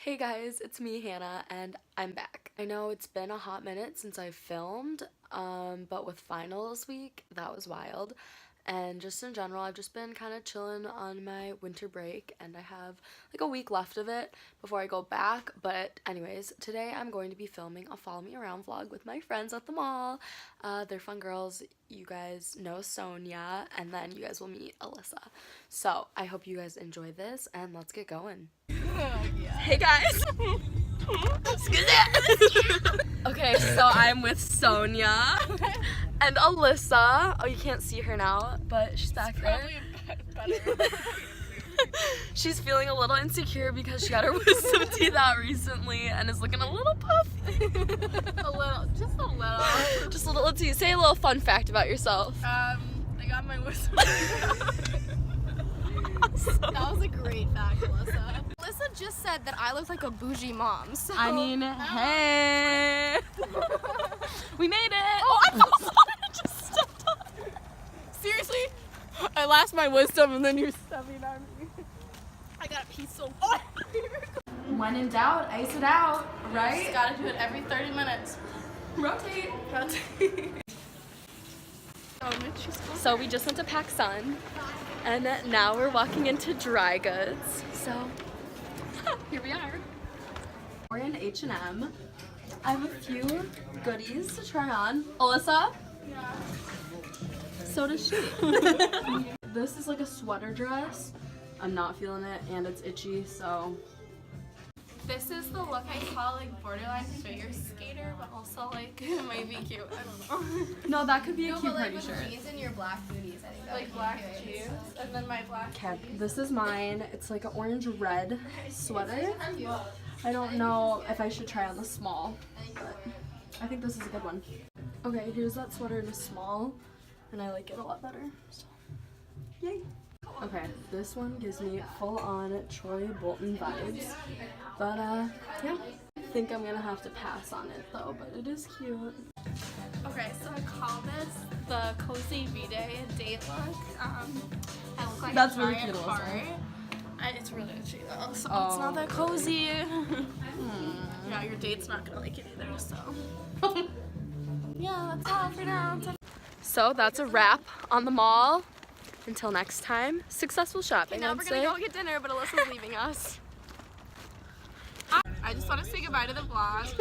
Hey guys, it's me, Hannah, and I'm back. I know it's been a hot minute since I filmed, but with finals week, that was wild. And just in general, I've just been kind of chilling on my winter break, and I have like a week left of it before I go back. But anyways, today I'm going to be filming a follow me around vlog with my friends at the mall. They're fun girls. You guys know Sonia, and then you guys will meet Alyssa. So I hope you guys enjoy this, and let's get going. Hey guys! Okay, so I'm with Sonia and Alyssa. Oh, you can't see her now, but she's back there. She's feeling a little insecure because she got her wisdom teeth out recently and is looking a little puffy. Just a little. Just a little teeth. Say a little fun fact about yourself. I got my wisdom teeth out. That was a great fact, Alyssa. Alyssa just said that I look like a bougie mom, so... I mean, hey! We made it! Oh, I thought someone just stepped on me. Seriously? I lost my wisdom and then you're stepping on me. I got a piece so... Oh. When in doubt, ice it out, right? Just gotta do it every 30 minutes. Rotate. Rotate. So we just went to PacSun, and now we're walking into dry goods. So here we are. We're in H&M. I have a few goodies to try on. Alyssa? Yeah. So does she. This is like a sweater dress. I'm not feeling it, and it's itchy, so. This is the look I call like borderline figure skater, but also like it might be cute. I don't know. No, that could be a cute but, like, party with shirt. jeans and your black booties, I think. Like black jeans, and then my black. Okay, this is mine. It's like an orange-red sweater. I don't know if I should try on the small, but I think this is a good one. Okay, here's that sweater in a small, and I like it a lot better. So, yay! Okay, this one gives me full-on Troy Bolton vibes, but yeah, I think I'm gonna have to pass on it though, but it is cute. Okay, so I call this the cozy V-Day date look. I look like That's a really giant cute, heart. Alyssa. It's really itchy though, so it's not that cozy. Yeah, your date's not gonna like it either, so. Yeah, that's all for now. So that's a wrap on the mall. Until next time, successful shopping. Now I'd we're say. gonna go get dinner, but Alyssa's leaving us. I just want to say goodbye to the vlog.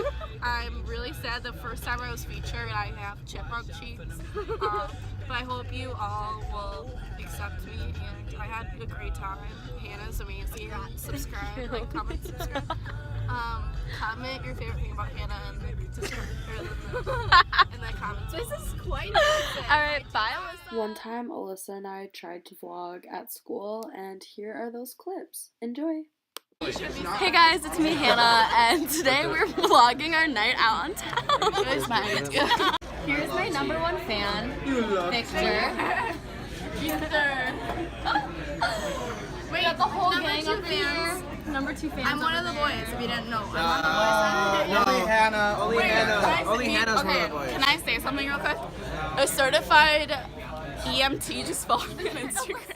I'm really sad the first time I was featured I have chipmunk cheeks. But I hope you all will accept me, and I had a great time. Hannah's amazing. Subscribe, like, comment, subscribe. Comment your favorite thing about Hannah in the comments. This is quite interesting. Alright, bye Alyssa. One time Alyssa and I tried to vlog at school, and here are those clips. Enjoy. Hey guys, it's me Hannah, and today we're vlogging our night out on town. Here's my #1 fan, Victor. Wait, got the whole number gang 2 up here. fans. #2 fan. I'm one of the boys, if you didn't know. I'm on the boys. Only Hannah. Only Hannah. Only Okay, Hannah's one of the boys. Can I say something real quick? A certified EMT just followed me on Instagram.